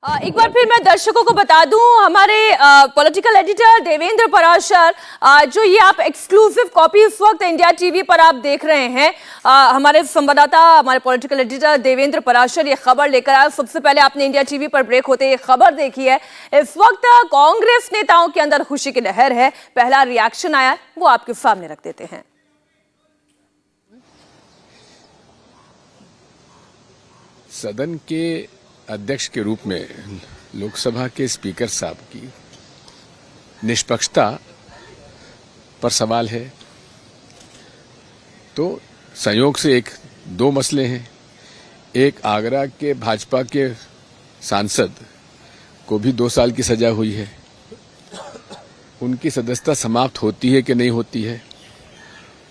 एक बार फिर मैं दर्शकों को बता दूं, हमारे पॉलिटिकल एडिटर देवेंद्र पराशर, जो ये आप एक्सक्लूसिव कॉपी इस वक्त इंडिया टीवी पर आप देख रहे हैं, हमारे संवाददाता, हमारे पॉलिटिकल एडिटर देवेंद्र पराशर ये खबर लेकर आया। सबसे पहले आपने इंडिया टीवी पर ब्रेक होते ये खबर देखी है। इस वक्त कांग्रेस नेताओं के अंदर खुशी की लहर है। पहला रिएक्शन आया, वो आपके सामने रख देते हैं। सदन के अध्यक्ष के रूप में लोकसभा के स्पीकर साहब की निष्पक्षता पर सवाल है। तो संयोग से दो मसले हैं। एक, आगरा के भाजपा के सांसद को भी 2 साल की सजा हुई है। उनकी सदस्यता समाप्त होती है कि नहीं होती है,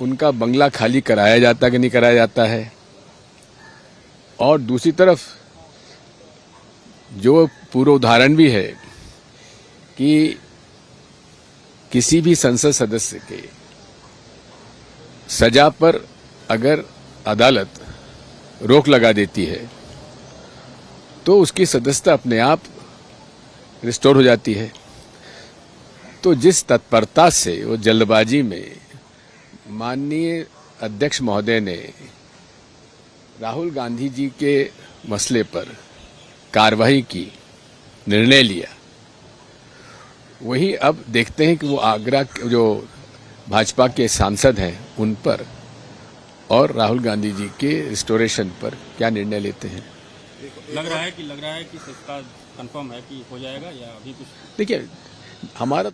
उनका बंगला खाली कराया जाता कि नहीं कराया जाता है, और दूसरी तरफ जो पूर्व उदाहरण भी है कि किसी भी संसद सदस्य के सजा पर अगर अदालत रोक लगा देती है तो उसकी सदस्यता अपने आप रिस्टोर हो जाती है। तो जिस तत्परता से वो जल्दबाजी में माननीय अध्यक्ष महोदय ने राहुल गांधी जी के मसले पर कार्रवाई की, निर्णय लिया, वही अब देखते हैं कि वो आगरा जो भाजपा के सांसद हैं उन पर और राहुल गांधी जी के रिस्टोरेशन पर क्या निर्णय लेते हैं। लग रहा है कि इसका कंफर्म है कि हो जाएगा या अभी कुछ। देखिए, हमारा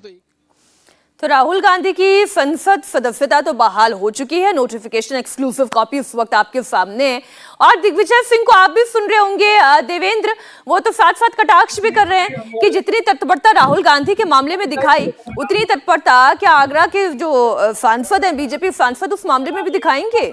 तो राहुल गांधी की संसद सदस्यता तो बहाल हो चुकी है। नोटिफिकेशन एक्सक्लूसिव कॉपी इस वक्त आपके सामने है। और दिग्विजय सिंह को आप भी सुन रहे होंगे देवेंद्र, वो तो साथ साथ कटाक्ष भी कर रहे हैं कि जितनी तत्परता राहुल गांधी के मामले में दिखाई, उतनी तत्परता क्या आगरा के जो सांसद हैं, बीजेपी सांसद, उस मामले में भी दिखाएंगे।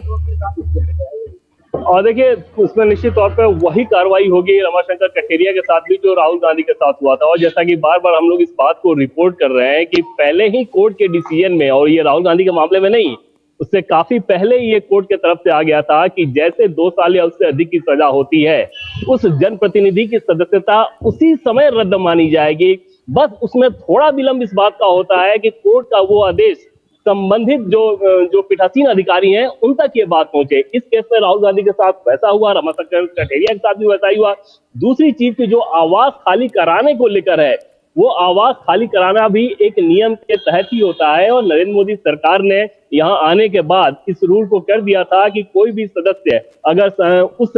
और देखिए, उसमें निश्चित तौर पर वही कार्रवाई होगी रमाशंकर कठेरिया के साथ भी जो राहुल गांधी के साथ हुआ था। और जैसा कि बार बार हम लोग इस बात को रिपोर्ट कर रहे हैं कि पहले ही कोर्ट के डिसीजन में, और ये राहुल गांधी के मामले में नहीं, उससे काफी पहले ये कोर्ट की तरफ से आ गया था कि जैसे 2 साल या उससे अधिक की सजा होती है, उस जनप्रतिनिधि की सदस्यता उसी समय रद्द मानी जाएगी। बस उसमें थोड़ा विलंब इस बात का होता है कि कोर्ट का वो आदेश संबंधित जो पीठासीन अधिकारी हैं उन तक ये बात पहुंचे। इस केस में राहुल गांधी के साथ वैसा हुआ, रमाशंकर कठेरिया के साथ भी वैसा ही हुआ। दूसरी चीज की जो आवास खाली कराने को लेकर है, वो आवास खाली कराना भी एक नियम के तहत ही होता है। और नरेंद्र मोदी सरकार ने यहाँ आने के बाद इस रूल को कर दिया था कि कोई भी सदस्य अगर उस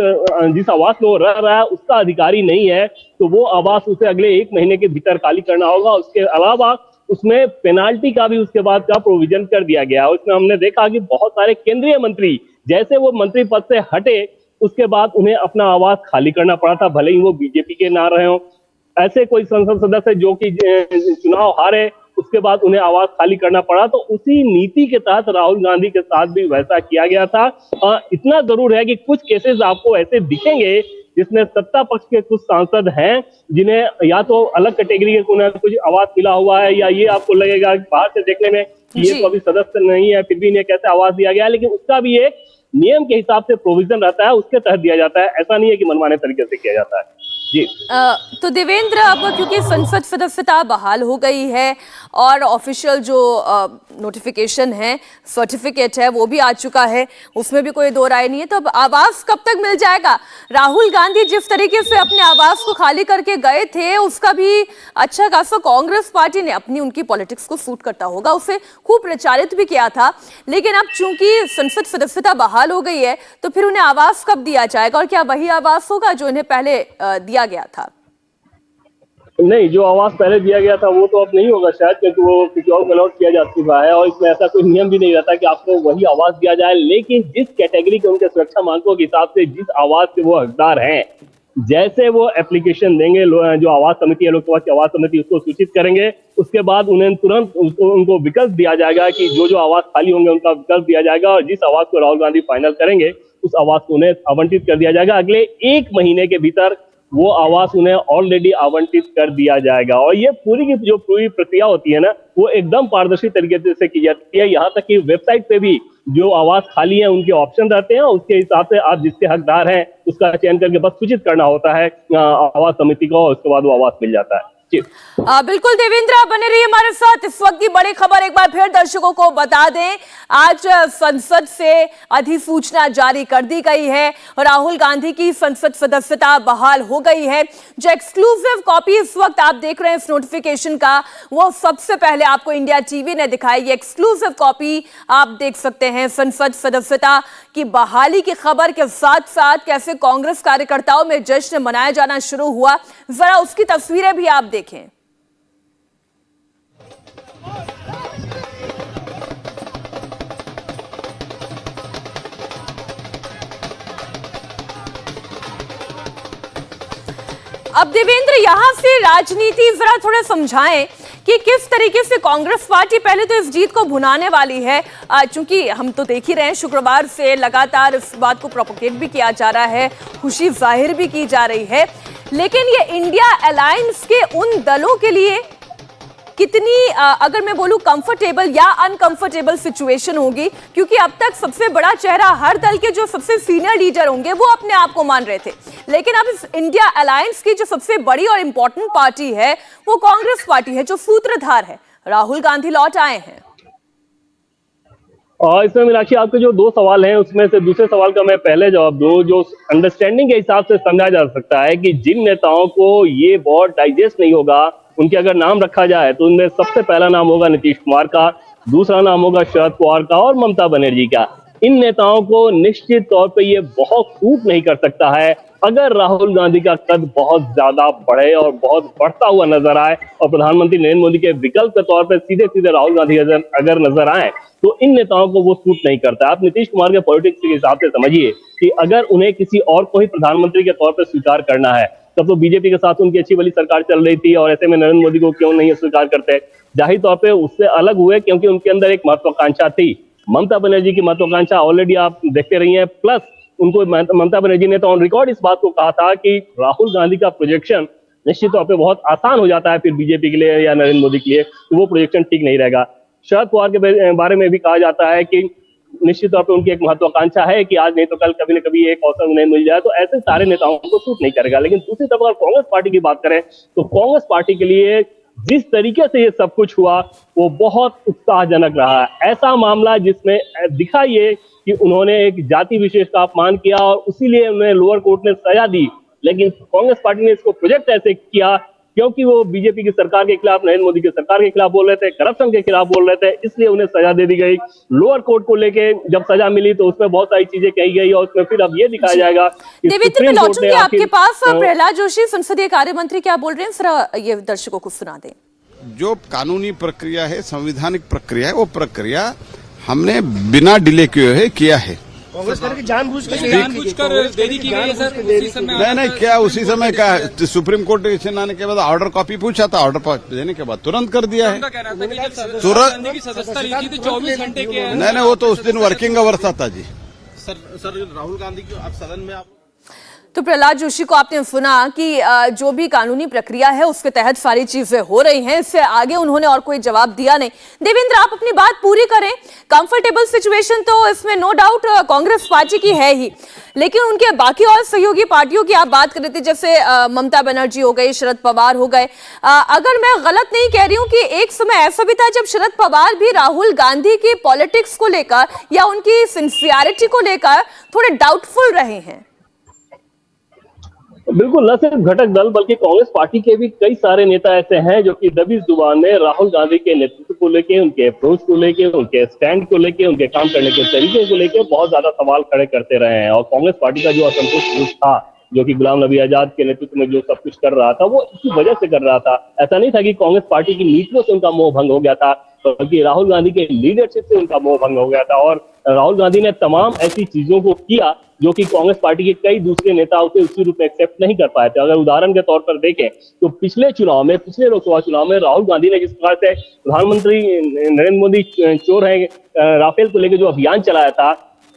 जिस आवास में वो रह रहा है उसका अधिकारी नहीं है तो वो आवास उसे अगले 1 महीने के भीतर खाली करना होगा। उसके अलावा उसमें पेनाल्टी का भी उसके बाद का प्रोविजन कर दिया गया। उसमें हमने देखा कि बहुत सारे केंद्रीय मंत्री जैसे वो मंत्री पद से हटे, उसके बाद उन्हें अपना आवास खाली करना पड़ा था, भले ही वो बीजेपी के ना रहे हो। ऐसे कोई संसद सदस्य जो कि चुनाव हारे, उसके बाद उन्हें आवास खाली करना पड़ा। तो उसी नीति के तहत राहुल गांधी के साथ भी वैसा किया गया था। इतना जरूर है कि कुछ केसेस आपको ऐसे दिखेंगे जिसमें सत्ता पक्ष के कुछ सांसद हैं जिन्हें या तो अलग कैटेगरी के कुछ आवास मिला हुआ है, या ये आपको लगेगा बाहर से देखने में कि ये तो अभी सदस्य नहीं है फिर भी इन्हें कैसे आवास दिया गया, लेकिन उसका भी एक नियम के हिसाब से प्रोविजन रहता है, उसके तहत दिया जाता है। ऐसा नहीं है कि मनमाने तरीके से किया जाता है। जी तो देवेंद्र, अब क्योंकि संसद सदस्यता बहाल हो गई है और ऑफिशियल जो नोटिफिकेशन है, सर्टिफिकेट है, वो भी आ चुका है, उसमें भी कोई दो राय नहीं है, तो अब आवास कब तक मिल जाएगा? राहुल गांधी जिस तरीके से अपने आवास को खाली करके गए थे, उसका भी अच्छा खासा कांग्रेस पार्टी ने अपनी उनकी पॉलिटिक्स को सूट करता होगा, उसे खूब प्रचारित भी किया था। लेकिन अब चूंकि संसद सदस्यता बहाल हो गई है तो फिर उन्हें आवास कब दिया जाएगा, और क्या वही आवास होगा जो इन्हें पहले दिया गया था? नहीं, जो आवास पहले दिया गया था वो तो अब नहीं होगा शायद, क्योंकि वो किसी और को अलॉट किया जा चुका है और इसमें ऐसा कोई नियम भी नहीं रहता कि आपको वही आवास दिया जाए। लेकिन जिस कैटेगरी के उनके सुरक्षा मानकों के हिसाब से जिस आवास के वो हकदार हैं, जैसे वो एप्लीकेशन देंगे, जो आवास समिति है, लोकसभा की आवास समिति, उसको सूचित करेंगे, उसके बाद उन्हें तुरंत उनको विकल्प दिया जाएगा कि जो आवास खाली होंगे उनका विकल्प दिया जाएगा, और जिस आवास को राहुल गांधी फाइनल करेंगे उस आवास को उन्हें आवंटित कर दिया जाएगा। अगले 1 महीने के भीतर वो आवास उन्हें ऑलरेडी आवंटित कर दिया जाएगा। और ये पूरी की जो पूरी प्रक्रिया होती है ना, वो एकदम पारदर्शी तरीके से की जाती है। यहाँ तक कि वेबसाइट पे भी जो आवास खाली है उनके ऑप्शन रहते हैं, उसके हिसाब से आप जिसके हकदार हैं उसका चयन करके बस सूचित करना होता है आवास समिति को, और उसके बाद वो आवास मिल जाता है। बिल्कुल देवेंद्र, आप बने रहिए हमारे साथ। इस वक्त की बड़ी खबर एक बार फिर दर्शकों को बता दें, आज संसद से अधिसूचना जारी कर दी गई है और राहुल गांधी की संसद सदस्यता बहाल हो गई है। जो एक्सक्लूसिव कॉपी इस वक्त आप देख रहे हैं इस नोटिफिकेशन का, वो सबसे पहले आपको इंडिया टीवी ने दिखाई। ये एक्सक्लूसिव कॉपी आप देख सकते हैं। संसद सदस्यता की बहाली की खबर के साथ साथ कैसे कांग्रेस कार्यकर्ताओं में जश्न मनाया जाना शुरू हुआ, जरा उसकी तस्वीरें भी आप देखें। अब देवेंद्र, यहां से राजनीति जरा थोड़ा समझाएं कि किस तरीके से कांग्रेस पार्टी पहले तो इस जीत को भुनाने वाली है, चूंकि हम तो देख ही रहे हैं शुक्रवार से लगातार इस बात को प्रोपोगेट भी किया जा रहा है, खुशी जाहिर भी की जा रही है, लेकिन ये इंडिया अलायंस के उन दलों के लिए कितनी अगर मैं बोलूं कंफर्टेबल या अनकंफर्टेबल सिचुएशन होगी, क्योंकि अब तक सबसे बड़ा चेहरा हर दल के जो सबसे सीनियर लीडर होंगे वो अपने आप को मान रहे थे, लेकिन अब इस इंडिया अलायंस की जो सबसे बड़ी और इंपॉर्टेंट पार्टी है वो कांग्रेस पार्टी है, जो सूत्रधार है राहुल गांधी लौट आए हैं। और इसमें मीनाक्षी, आपके जो दो सवाल हैं उसमें से दूसरे सवाल का मैं पहले जवाब दूं। जो अंडरस्टैंडिंग के हिसाब से समझा जा सकता है कि जिन नेताओं को ये बहुत डाइजेस्ट नहीं होगा, उनके अगर नाम रखा जाए तो उनमें सबसे पहला नाम होगा नीतीश कुमार का, दूसरा नाम होगा शरद पवार का और ममता बनर्जी का। इन नेताओं को निश्चित तौर पे ये बहुत सूट नहीं कर सकता है अगर राहुल गांधी का कद बहुत ज्यादा बढ़े और बहुत बढ़ता हुआ नजर आए और प्रधानमंत्री नरेंद्र मोदी के विकल्प के तौर पर सीधे सीधे राहुल गांधी अगर नजर आए तो इन नेताओं को वो सूट नहीं करता। आप नीतीश कुमार के पॉलिटिक्स के हिसाब से समझिए कि अगर उन्हें किसी और को ही प्रधानमंत्री के तौर पर स्वीकार करना है, तब तो बीजेपी के साथ उनकी अच्छी वाली सरकार चल रही थी और ऐसे में नरेंद्र मोदी को क्यों नहीं स्वीकार करते। जाहिर तौर पे उससे अलग हुए क्योंकि उनके अंदर एक महत्वाकांक्षा थी। ममता बनर्जी की महत्वाकांक्षा ऑलरेडी आप देखते रही हैं, प्लस उनको ममता बनर्जी ने तो ऑन रिकॉर्ड इस बात को कहा था कि राहुल गांधी का प्रोजेक्शन निश्चित तौर पे बहुत आसान हो जाता है फिर बीजेपी के लिए या नरेंद्र मोदी के लिए, तो वो प्रोजेक्शन ठीक नहीं रहेगा। शरद पवार के बारे में भी कहा जाता है कि निश्चित तौर पे उनकी एक महत्वाकांक्षा है कि आज नहीं तो कल कभी न कभी एक अवसर उन्हें मिल जाए, तो ऐसे सारे नेताओं को सूट नहीं करेगा। लेकिन दूसरी तरफ अगर कांग्रेस पार्टी की बात करें तो कांग्रेस पार्टी के लिए जिस तरीके से ये सब कुछ हुआ वो बहुत उत्साहजनक रहा है। ऐसा मामला जिसमें दिखा ये कि उन्होंने एक जाति विशेष का अपमान किया और उसीलिए उन्हें लोअर कोर्ट ने सजा दी, लेकिन कांग्रेस पार्टी ने इसको प्रोजेक्ट ऐसे किया क्योंकि वो बीजेपी की सरकार के खिलाफ, नरेंद्र मोदी की सरकार के खिलाफ बोल रहे थे, करप्शन के खिलाफ बोल रहे थे, इसलिए उन्हें सजा दे दी गई। लोअर कोर्ट को लेके जब सजा मिली तो उसमें बहुत सारी चीजें कही गई और उसमें फिर अब ये दिखाया जाएगा कि देवेंद्र, मैं लौटूंगी आपके पास। प्रहलाद जोशी संसदीय कार्य मंत्री क्या बोल रहे हैं, जरा ये दर्शकों को सुना दें। जो कानूनी प्रक्रिया है, संवैधानिक प्रक्रिया है, वो प्रक्रिया हमने बिना डिले किया है। जानबूझकर देरी की गई है सर, उसी समय नहीं, क्या उसी समय क्या सुप्रीम कोर्ट डिसीजन आने के बाद ऑर्डर कॉपी पूछा था, ऑर्डर देने के बाद तुरंत कर दिया है। तुरंत की सदस्यता ली थी तो 24 घंटे के नहीं, वो तो उस दिन वर्किंग आवर्स था जी। सर राहुल गांधी को आप सदन में आप तो प्रहलाद जोशी को आपने सुना कि जो भी कानूनी प्रक्रिया है उसके तहत सारी चीजें हो रही हैं, इससे आगे उन्होंने और कोई जवाब दिया नहीं। देवेंद्र, आप अपनी बात पूरी करें। कंफर्टेबल सिचुएशन तो इसमें नो डाउट कांग्रेस पार्टी की है ही, लेकिन उनके बाकी और सहयोगी पार्टियों की आप बात कर रहे थे, जैसे ममता बनर्जी हो गई, शरद पवार हो गए। अगर मैं गलत नहीं कह रही हूं कि एक समय ऐसा भी था जब शरद पवार भी राहुल गांधी की पॉलिटिक्स को लेकर या उनकी सिंसियरिटी को लेकर थोड़े डाउटफुल रहे हैं। बिल्कुल, न सिर्फ घटक दल बल्कि कांग्रेस पार्टी के भी कई सारे नेता ऐसे हैं जो कि दबिश जुबान में राहुल गांधी के नेतृत्व को लेके, उनके अप्रोच को लेके, उनके स्टैंड को लेके, उनके काम करने के तरीके को लेके बहुत ज्यादा सवाल खड़े करते रहे हैं। और कांग्रेस पार्टी का जो असंतोष था, जो कि गुलाम नबी आजाद के नेतृत्व में जो सब कुछ कर रहा था, वो इसी वजह से कर रहा था। ऐसा नहीं था कि कांग्रेस पार्टी की नीतियों से उनका मोह भंग हो गया था, बल्कि राहुल गांधी के लीडरशिप से उनका मोह भंग हो गया था। और राहुल गांधी ने तमाम ऐसी चीजों को किया जो कि कांग्रेस पार्टी के कई दूसरे नेता उसे उसी रूप में एक्सेप्ट नहीं कर पाए थे। अगर उदाहरण के तौर पर देखें तो पिछले लोकसभा चुनाव में राहुल गांधी ने जिस प्रकार से प्रधानमंत्री नरेंद्र मोदी चोर है राफेल को लेकर जो अभियान चलाया था,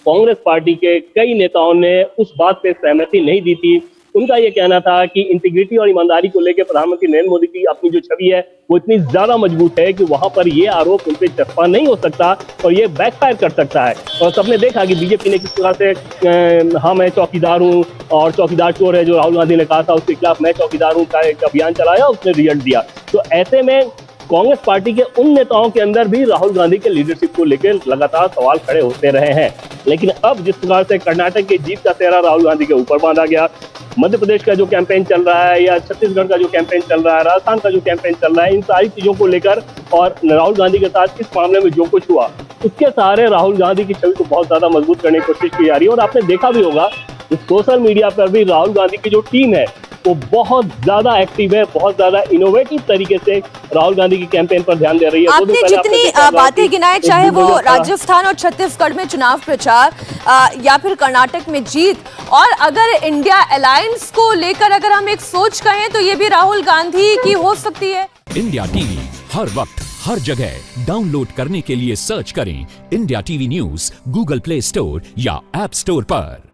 कांग्रेस पार्टी के कई नेताओं ने उस बात पे सहमति नहीं दी थी। उनका ये कहना था कि इंटीग्रिटी और ईमानदारी को लेकर प्रधानमंत्री नरेंद्र मोदी की अपनी जो छवि है वो इतनी ज्यादा मजबूत है कि वहां पर ये आरोप उन पर चस्पा नहीं हो सकता और ये बैकफायर कर सकता है। और सबने देखा कि बीजेपी ने किस तरह से हाँ मैं चौकीदार हूँ और चौकीदार चोर है जो राहुल गांधी ने कहा था, उसके खिलाफ मैं चौकीदार हूँ का एक अभियान चलाया, उसने रिजल्ट दिया। तो ऐसे में कांग्रेस पार्टी के उन नेताओं के अंदर भी राहुल गांधी के लीडरशिप को लेकर लगातार सवाल खड़े होते रहे हैं। लेकिन अब जिस प्रकार से कर्नाटक की जीत का सेहरा राहुल गांधी के ऊपर बांधा गया, मध्य प्रदेश का जो कैंपेन चल रहा है या छत्तीसगढ़ का जो कैंपेन चल रहा है, राजस्थान का जो कैंपेन चल रहा है, इन सारी चीजों को लेकर और राहुल गांधी के साथ इस मामले में जो कुछ हुआ उसके सहारे राहुल गांधी की छवि को बहुत ज्यादा मजबूत करने की कोशिश की जा रही है। और आपने देखा भी होगा सोशल मीडिया पर भी राहुल गांधी की जो टीम है वो बहुत ज्यादा एक्टिव है, बहुत ज्यादा इनोवेटिव तरीके से राहुल गांधी की कैंपेन पर ध्यान दे रही है। आपने जितनी बातें गिनाए, चाहे वो राजस्थान और छत्तीसगढ़ में चुनाव प्रचार या फिर कर्नाटक में जीत, और अगर इंडिया अलायंस को लेकर अगर हम एक सोच कहें तो ये भी राहुल गांधी की हो सकती है। इंडिया टीवी हर वक्त हर जगह डाउनलोड करने के लिए सर्च करें India TV news Google play store या ऐप स्टोर पर।